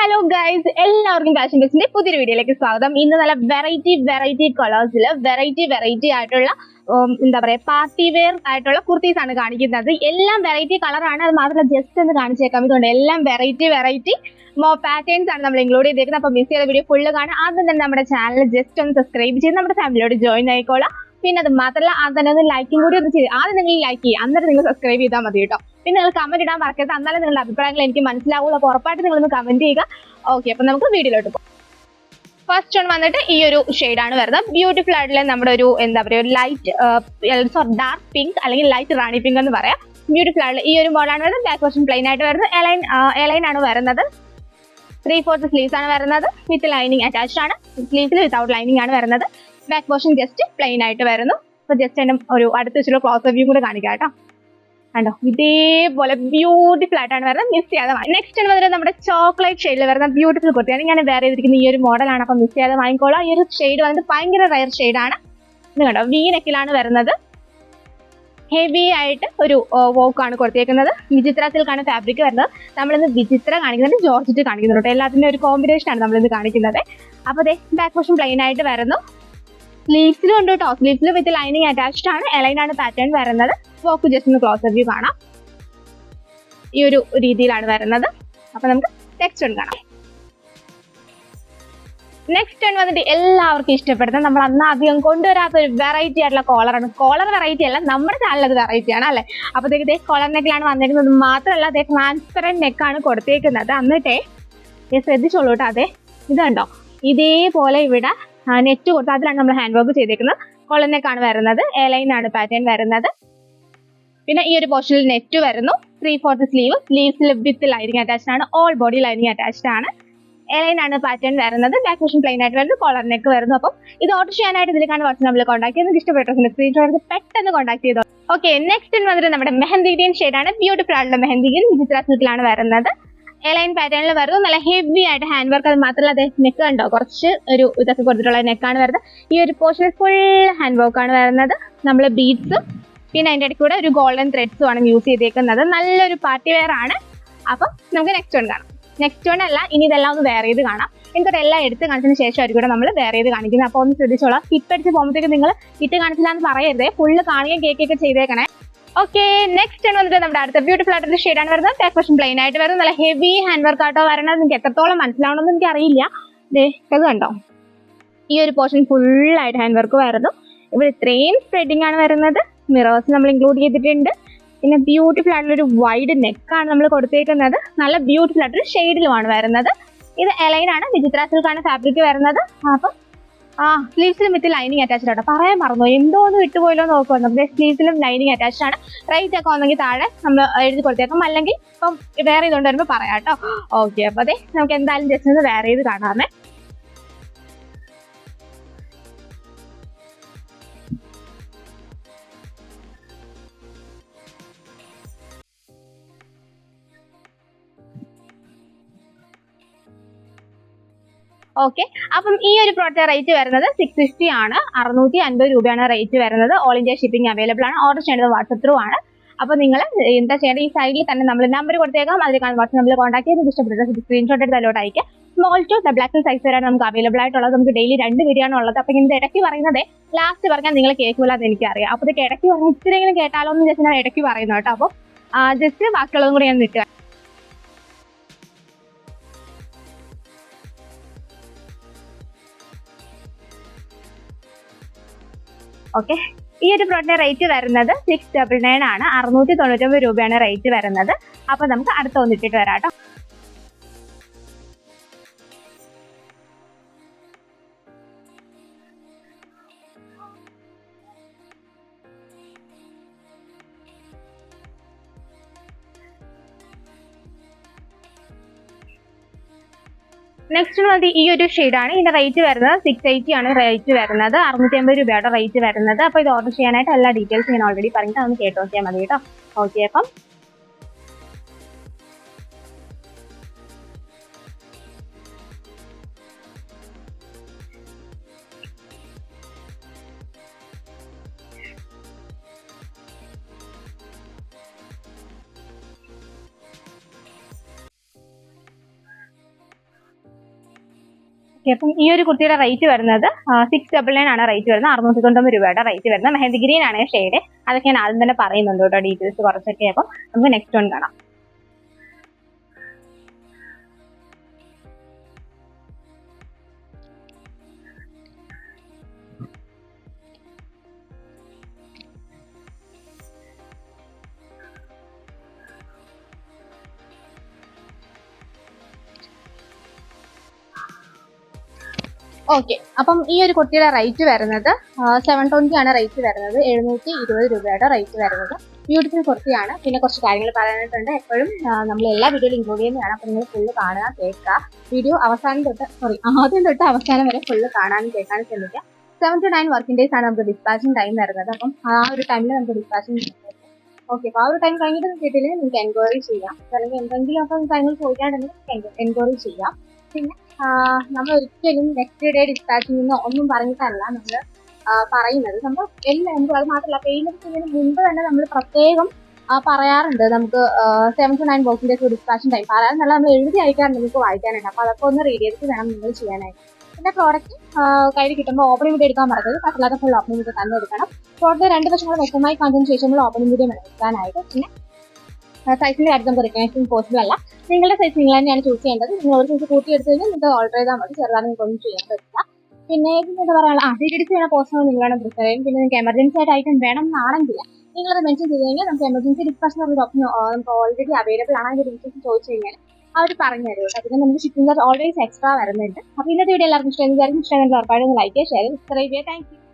Hello guys, എല്ലാവർക്കും fashion ബിസിന്റെ പുതിയൊരു വീഡിയോയിലേക്ക് സ്വാഗതം. ഇന്ന് നല്ല വെറൈറ്റി കളേഴ്സിൽ വെറൈറ്റി ആയിട്ടുള്ള എന്താ പറയാ പാർട്ടി വെയർ ആയിട്ടുള്ള കുർത്തീസ് ആണ് കാണിക്കുന്നത്. എല്ലാം വെറൈറ്റി കളറാണ്. അത് മാത്രമല്ല ജസ്റ്റ് ഒന്ന് കാണിച്ചേക്കാം. ഇതുകൊണ്ട് എല്ലാം വെറൈറ്റി പാറ്റേൺസ് ആണ് നമ്മൾ ഇൻക്ലൂഡ് ചെയ്തേക്കുന്നത്. അപ്പോൾ മിസ് ചെയ്ത വീഡിയോ ഫുള്ള് കാണാം. ആദ്യം തന്നെ നമ്മുടെ ചാനൽ ജസ്റ്റ് ഒന്ന് സബ്സ്ക്രൈബ് ചെയ്ത് നമ്മുടെ ഫാമിലിയോട് ജോയിൻ ആയിക്കോളാം. പിന്നെ അത് മാത്രമല്ല ആദ്യം തന്നെ ഒന്ന് ലൈക്കും കൂടി ഒന്ന് ചെയ്ത് ആദ്യം നിങ്ങൾ ലൈക്ക് ചെയ്യുക, എന്നിട്ട് നിങ്ങൾ സബ്സ്ക്രൈബ് ചെയ്താൽ മതി കേട്ടോ. പിന്നെ നിങ്ങൾ കമന്റ് ഇടാൻ മറക്കരുത്, എന്നാലും നിങ്ങളുടെ അഭിപ്രായങ്ങൾ എനിക്ക് മനസ്സിലാവുള്ളൂ. അപ്പോൾ ഉറപ്പായിട്ട് നിങ്ങളൊന്ന് കമന്റ് ചെയ്യുക. ഓക്കെ, അപ്പൊ നമുക്ക് വീഡിയോയിലോട്ട് പോകാം. ഫസ്റ്റ് വൺ വന്നിട്ട് ഈ ഒരു ഷെയ്ഡാണ് വരുന്നത്. ബ്യൂട്ടിഫുൾ ആയിട്ടുള്ള നമ്മുടെ ഒരു എന്താ പറയുക ഒരു ലൈറ്റ് ഡാർക്ക് പിങ്ക് അല്ലെങ്കിൽ ലൈറ്റ് റാണി പിങ്ക് എന്ന് പറയാം. ബ്യൂട്ടിഫുൾ ആയിട്ടുള്ള ഈ ഒരു മോഡലാണ് വരുന്നത്. ബാക്ക് പോർഷൻ പ്ലെയിൻ ആയിട്ട് വരുന്നത്. എലൈൻ ആണ് വരുന്നത്. 3/4 സ്ലീവ്സ് ആണ് വരുന്നത്. വിത്ത് ലൈനിങ് അറ്റാച്ച്ഡ് ആണ്. സ്ലീവ്സിൽ വിത്തൗട്ട് ലൈനിങ് ആണ് വരുന്നത്. ബാക്ക് പോർഷൻ ജസ്റ്റ് പ്ലെയിൻ ആയിട്ട് വരുന്നു. അപ്പൊ ജസ്റ്റ് എന്നെ ഒരു അടുത്ത വെച്ചുള്ള ക്ലോസ് വ്യൂ കൂടെ കാണിക്കാം കേട്ടോ. കണ്ടോ, ഇതേപോലെ ബ്യൂട്ടിഫുൾ ആയിട്ടാണ് വരുന്നത്. മിസ് ചെയ്യാതെ നെക്സ്റ്റ് വന്നിട്ട് നമ്മുടെ ചോക്ലേറ്റ് ഷെയ്ഡിൽ വരുന്ന ബ്യൂട്ടിഫുൾ കുർത്തിയാണ്. ഞാൻ വേറെ ചെയ്തിരിക്കുന്ന ഈ ഒരു മോഡലാണ്. അപ്പം മിസ് ചെയ്യാതെ വാങ്ങിക്കോളാം. ഈ ഒരു ഷെയ്ഡ് വന്നിട്ട് ഭയങ്കര റയർ ഷെയ്ഡാണ്. ഇത് കണ്ടോ, വി നെക്കിലാണ് വരുന്നത്. ഹെവി ആയിട്ട് ഒരു വോക്കാണ് കൊടുത്തേക്കുന്നത്. വിചിത്ര സിൽക്കാണ് ഫാബ്രിക് വരുന്നത്. നമ്മളിന്ന് വിചിത്ര കാണിക്കുന്നുണ്ട്, ജോർജറ്റ് കാണിക്കുന്നുണ്ട്. എല്ലാത്തിൻ്റെ ഒരു കോമ്പിനേഷൻ ആണ് നമ്മളിന്ന് കാണിക്കുന്നത്. അപ്പോൾ അതെ, ബാക്ക് പോർഷൻ പ്ലെയിൻ ആയിട്ട് വരുന്നു. സ്ലീവ്സിലും ഉണ്ട് കേട്ടോ. സ്ലീവ്സിൽ വിത്ത് ലൈനിങ് അറ്റാച്ച്ഡ് ആണ്. എലൈൻ ആണ് പാറ്റേൺ വരുന്നത്. വോക്ക് ജസ്റ്റ് ഒന്ന് ക്ലോസ് വ്യൂ കാണാം. ഈ ഒരു രീതിയിലാണ് വരുന്നത്. അപ്പൊ നമുക്ക് നെക്സ്റ്റ് വൺ കാണാം. നെക്സ്റ്റ് വൺ വന്നിട്ട് എല്ലാവർക്കും ഇഷ്ടപ്പെടുന്ന നമ്മൾ അന്ന് അധികം കൊണ്ടുവരാത്ത ഒരു വെറൈറ്റി ആയിട്ടുള്ള കോളറാണ്. കോളർ വെറൈറ്റി അല്ല, നമ്മുടെ ചാനൽ അത് വെറൈറ്റി ആണ് അല്ലെ. അപ്പോഴത്തേക്ക് കോളർ നെക്കിലാണ് വന്നിരിക്കുന്നത്. മാത്രമല്ല അതേ ട്രാൻസ്പെറന്റ് നെക്കാണ് കൊടുത്തേക്കുന്നത്. എന്നിട്ടേ ശ്രദ്ധിച്ചോളൂ കേട്ടോ. അതെ, ഇത് കണ്ടോ, ഇതേപോലെ ഇവിടെ നെറ്റ് കൊടുത്ത് അതിലാണ് നമ്മൾ ഹാൻഡ് വർക്ക് ചെയ്തേക്കുന്നത്. കോളർ നെക്കാണ് വരുന്നത്. എലൈൻ ആണ് പാറ്റേൺ വരുന്നത്. പിന്നെ ഈ ഒരു പോർഷനിൽ നെറ്റ് വരുന്നു. 3/4 സ്ലീവ്സിൽ വിത്ത് ലൈനിങ് അറ്റാച്ച്ഡ് ആണ്. ഓൾ ബോഡി ലൈനിങ് അറ്റാച്ച്ഡ് ആണ്. എലൈൻ ആണ് പാറ്റേൺ വരുന്നത്. ബാക്ക് പോർഷൻ പ്ലെയിൻ ആയിട്ട് വരുന്നു. കോളർ നെക്ക് വരുന്നു. അപ്പം ഇത് ഓർഡർ ചെയ്യാനായിട്ട് ഇതിലേക്കാണ് വാട്സ്ആപ്പ് നമ്പറിൽ കോൺടാക്ട് ചെയ്ത് ഇഷ്ടപ്പെട്ട സ്ക്രീൻഷോട്ട് എടുത്ത് പെട്ടെന്ന് കോൺടാക്ട് ചെയ്തോ. ഓക്കെ, നെക്സ്റ്റ് വന്നിട്ട് നമ്മുടെ മെഹന്തി ഗ്രീൻ ഷെയ്ഡാണ്. ബ്യൂട്ടിഫുൾ ആയിട്ടുള്ള മെഹന്തി ഗ്രീൻ വിചിത്ര സിൽക്കിലാണ് വരുന്നത്. എലൈൻ പാറ്റേണിൽ വരുന്നു. നല്ല ഹെവി ആയിട്ട് ഹാൻഡ് വർക്ക്. അത് മാത്രമല്ല അതെ നെക്ക് കണ്ടോ, കുറച്ച് ഒരു ഇതൊക്കെ കൊടുത്തിട്ടുള്ള നെക്കാണ് വരുന്നത്. ഈ ഒരു പോർഷനിൽ ഫുൾ ഹാൻഡ് വർക്ക് ആണ് വരുന്നത്. നമ്മൾ ബീഡ്സ് പിന്നെ അതിൻ്റെ ഇടയ്ക്ക് കൂടെ ഒരു ഗോൾഡൻ ത്രെഡ്സും ആണ് യൂസ് ചെയ്തേക്കുന്നത്. നല്ലൊരു പാർട്ടി വെയർ ആണ്. അപ്പം നമുക്ക് നെക്സ്റ്റ് വൺ കാണാം. നെക്സ്റ്റ് വൺ അല്ല, ഇനി ഇതെല്ലാം ഒന്ന് വേറെ ചെയ്ത് കാണാം. എനിക്കത് എല്ലാം എടുത്ത് കാണിച്ചതിന് ശേഷമായിരിക്കും കൂടെ നമ്മൾ വേറെ ചെയ്ത് കാണിക്കുന്നത്. അപ്പോൾ ഒന്ന് ശ്രദ്ധിച്ചോളാം. അടിച്ച് പോകുമ്പോഴത്തേക്ക് നിങ്ങൾ ഇട്ട് കാണിച്ചില്ല എന്ന് പറയരുതേ. ഫുള്ള് കാണുകയും കേൾക്കുകയൊക്കെ ചെയ്തേക്കണേ. ഓക്കെ, നെക്സ്റ്റ് വന്നിട്ട് നമ്മുടെ അടുത്ത ബ്യൂട്ടിഫുൾ ആയിട്ടൊരു ഷെയ്ഡാണ് വരുന്നത്. ബാക്ക് പോർഷൻ പ്ലെയിൻ ആയിട്ട് വരുന്നത്. നല്ല ഹെവി ഹാൻഡ് വർക്ക് ആട്ടോ വരണത്. നിങ്ങൾക്ക് എത്രത്തോളം മനസ്സിലാവണമെന്ന് എനിക്ക് അറിയില്ല. ഇത് കണ്ടോ, ഈ ഒരു പോർഷൻ ഫുള്ളായിട്ട് ഹാൻഡ് വർക്ക് വരുന്നു. ഇവിടെ ഇത്രയും സ്പ്രെഡിങ് ആണ് വരുന്നത്. മിറേഴ്സ് നമ്മൾ ഇൻക്ലൂഡ് ചെയ്തിട്ടുണ്ട്. പിന്നെ ബ്യൂട്ടിഫുൾ ആയിട്ടുള്ള ഒരു വൈഡ് നെക്കാണ് നമ്മൾ കൊടുത്തേക്കുന്നത്. നല്ല ബ്യൂട്ടിഫുൾ ആയിട്ടൊരു ഷെയ്ഡിലുമാണ് വരുന്നത്. ഇത് എലൈൻ ആണ്. വിചിത്ര സിൽക്കാണ് ഫാബ്രിക് വരുന്നത്. അപ്പം സ്ലീവ്സിലും വിത്ത് ലൈനിങ് അറ്റാച്ച്ഡ് ആണ്. പറയാൻ മറന്നു, എന്തോന്ന് വിട്ടുപോയല്ലോ നോക്കുന്നുണ്ട്. നമ്മുടെ സ്ലീവ്സിലും ലൈനിങ് അറ്റാച്ച്ഡ് ആണ്. റേറ്റ് ഒക്കെ ഒന്നെങ്കിൽ താഴെ നമ്മൾ എഴുതി കൊടുത്തേക്കാം, അല്ലെങ്കിൽ ഇപ്പം വേറെ ചെയ്തുകൊണ്ട് വരുമ്പോൾ പറയാം കേട്ടോ. ഓക്കെ, അപ്പോൾ അതെ നമുക്ക് എന്തായാലും ജസ്റ്റ് ഒന്ന് വേറെ ചെയ്ത് കാണാമേ. ഓക്കെ, അപ്പം ഈ ഒരു പ്രോഡക്റ്റ് റേറ്റ് വരുന്നത് 650 ആണ്. 650 രൂപയാണ് റേറ്റ് വരുന്നത്. ഓൾ ഇന്ത്യ ഷിപ്പിംഗ് അവൈലബിൾ ആണ്. ഓർഡർ ചെയ്യേണ്ടത് വാട്സപ്പ് ത്രൂ ആണ്. അപ്പോൾ നിങ്ങൾ എന്താ ചെയ്യേണ്ടത്, ഈ സൈഡിൽ തന്നെ നമ്മൾ നമ്പർ കൊടുത്തേക്കാം. അതിലേക്കാണ് വാട്സപ്പ് നമ്പർ കോൺടാക്ട് ചെയ്ത് ഇഷ്ടപ്പെട്ടത് സ്ക്രീൻഷോട്ട് എടുത്ത് അതിലോട്ട് അയക്കുക. Small to double XL size വരെയാണ് നമുക്ക് അവൈലബിൾ ആയിട്ടുള്ളത്. നമുക്ക് ഡെയിലി 2 വീഡിയോ ആണ് ഉള്ളത്. അപ്പോൾ ഇതിന്റെ ഇടയ്ക്ക് പറയുന്നത് ലാസ്റ്റ് പറഞ്ഞാൽ നിങ്ങൾ കേൾക്കില്ല എന്ന് എനിക്കറിയാം. അപ്പോൾ ഇത് ഇടയ്ക്ക് പറഞ്ഞാൽ ഇത്തിരിയെങ്കിലും കേട്ടാലോ എന്ന് ജസ്റ്റ് ഞാൻ ഇടയ്ക്ക് പറയുന്നു കേട്ടോ. അപ്പോൾ ജസ്റ്റ് ബാക്കിയുള്ളതും കൂടി ഞാൻ നിൽക്കുക. ഓക്കെ, ഈ ഒരു പ്രോഡക്റ്റിന്റെ റേറ്റ് വരുന്നത് 699 ആണ്. 699 രൂപയാണ് റേറ്റ് വരുന്നത്. അപ്പൊ നമുക്ക് അടുത്ത ഒന്നിട്ടിട്ട് വരാം കേട്ടോ. നെക്സ്റ്റ് മതി ഈ ഒരു ഷെയ്ഡാണ്. ഇതിന്റെ റേറ്റ് വരുന്നത് 680 ആണ് റേറ്റ് വരുന്നത്. 650 രൂപയുടെ റേറ്റ് വരുന്നത്. അപ്പോൾ ഇത് ഓർഡർ ചെയ്യാനായിട്ട് എല്ലാ ഡീറ്റെയിൽസ് ഞാൻ ഓൾറെഡി പറഞ്ഞിട്ട് അതൊന്ന് കേട്ട് നോക്കിയാൽ മതി കേട്ടോ. ഓക്കെ, അപ്പം ഓക്കെ, അപ്പം ഈ ഒരു കുർത്തിയുടെ റേറ്റ് വരുന്നത് 699 ആണ് റേറ്റ് വരുന്നത്. 690 രൂപയുടെ റേറ്റ് വരുന്നത്. മെഹന്തി ഗ്രീൻ ആണ് ഷെയ്ഡ്. അതൊക്കെ ഞാൻ ആദ്യം തന്നെ പറയുന്നുണ്ട് കേട്ടോ, ഡീറ്റെയിൽസ് കുറച്ചൊക്കെ. അപ്പം നമുക്ക് നെക്സ്റ്റ് വൺ കാണാം. ഓക്കെ, അപ്പം ഈ ഒരു കുർത്തിയുടെ റേറ്റ് വരുന്നത് 720 ആണ് റേറ്റ് വരുന്നത്. 720 രൂപയുടെ റേറ്റ് വരുന്നത്. ബ്യൂട്ടിഫുൾ കുർത്തിയാണ്. പിന്നെ കുറച്ച് കാര്യങ്ങൾ പറയാനായിട്ടുണ്ട്. എപ്പോഴും നമ്മൾ എല്ലാ വീഡിയോയിലും ഇൻക്ലൂഡ് ചെയ്യുന്നതാണ്. അപ്പം നിങ്ങൾ ഫുള്ള് കാണുക, കേൾക്കുക. വീഡിയോ ആദ്യം തൊട്ട് അവസാനം വരെ ഫുള്ള് കാണാനും കേൾക്കാനും ശ്രമിക്കുക. 7 to 9 വർക്കിംഗ് ഡേയ്സ് ആണ് നമുക്ക് ഡിസ്പാച്ചിങ് ടൈം വരുന്നത്. അപ്പം ആ ഒരു ടൈമിൽ നമുക്ക് ഡിസ്പാച്ചിങ്. ഓക്കെ, അപ്പോൾ ആ ഒരു ടൈം കഴിഞ്ഞിട്ട് കിട്ടിയില്ലെങ്കിൽ നിങ്ങൾക്ക് എൻക്വയറി ചെയ്യാം. അല്ലെങ്കിൽ എന്തെങ്കിലും അപ്പം കാര്യങ്ങൾ ചോദിക്കാനുണ്ടെങ്കിൽ എൻക്വയറി ചെയ്യാം. പിന്നെ നമ്മൾ ഒരിക്കലും നെക്സ്റ്റ് ഡേ ഡിസ്പാച്ചിങ് ഒന്നും പറഞ്ഞിട്ടല്ല നമ്മൾ പറയുന്നത്. നമ്മൾ എല്ലാം അത് മാത്രമല്ല, പേയ്മെന്റ് ചെയ്യുന്നതിന് മുമ്പ് തന്നെ നമ്മൾ പ്രത്യേകം പറയാറുണ്ട്. നമുക്ക് 7 to 9 working days dispatching time പറയാറുണ്ടല്ല, നമ്മൾ എഴുതി അയക്കാറുണ്ട് നിങ്ങൾക്ക് വായിക്കാനായിട്ട്. അപ്പോൾ അതൊക്കെ ഒന്ന് റീഡ് ചെയ്തിട്ട് വേണം നിങ്ങൾ ചെയ്യാനായിട്ട്. പിന്നെ പ്രോഡക്റ്റ് കയ്യിൽ കിട്ടുമ്പോൾ ഓപ്പണിംഗ് വീഡിയോ എടുക്കാൻ പറയുന്നത് കട്ടില്ലാത്ത ഫുൾ ഓപ്പണിംഗ് വീഡിയോ തന്നെ എടുക്കണം. പ്രോഡക്റ്റ് 2 വശങ്ങൾ വ്യക്തമായി കണ്ടതിന് ശേഷം നമ്മൾ ഓപ്പണിംഗ് വീഡിയോ എടുക്കാനായിട്ട്. പിന്നെ സൈസിന്റെ കാര്യത്തിൽ നമുക്ക് റിക്കഗ്നൈസിങ് പോസിബിൾ അല്ല. നിങ്ങളുടെ സൈസ് നിങ്ങൾ തന്നെയാണ് ചൂസ് ചെയ്യേണ്ടത്. നിങ്ങൾ ഒരു സൈസ് കൂട്ടി എടുത്തു കഴിഞ്ഞാൽ നിങ്ങൾക്ക് ഓർഡർ ചെയ്താൽ മതി. ചെറുതാണ് നിങ്ങൾക്ക് ഒന്നും ചെയ്യാൻ പറ്റില്ല. പിന്നെ എന്താ പറയുക, ഡീറ്റെയിൽസ് ചെയ്യുന്ന പോസ്റ്റർ നിങ്ങളാണ് പ്രിഫർ ചെയ്യും. പിന്നെ നിങ്ങൾക്ക് എമർജൻസി ആയിട്ട് ഐറ്റം വേണം എന്നാണെങ്കിൽ നിങ്ങളത് മെൻഷൻ ചെയ്ത് കഴിഞ്ഞാൽ നമുക്ക് എമർജൻസി ഡിസ്പാച്ച് എന്നൊരു ഓപ്ഷൻ നമുക്ക് ഓൾറെഡി അവൈലബിൾ ആണ്. അതിന്റെ ഡീറ്റെയിൽസ് ചോദിച്ചു കഴിഞ്ഞാൽ അവർ പറഞ്ഞു തരും കേട്ടോ. പിന്നെ നമുക്ക് ഷിപ്പിംഗ് ചാർജ് ഓൾവേസ് എക്സ്ട്രാ വരുന്നുണ്ട്. അപ്പോൾ ഇന്നത്തെ വീഡിയോ എല്ലാവർക്കും ഇഷ്ടമായി. ഉറപ്പായിട്ടും ലൈക്ക് ചെയ്യുക, ഷെയർ ചെയ്യുക, സബ്സ്ക്രൈബ് ചെയ്യുക. Thank you.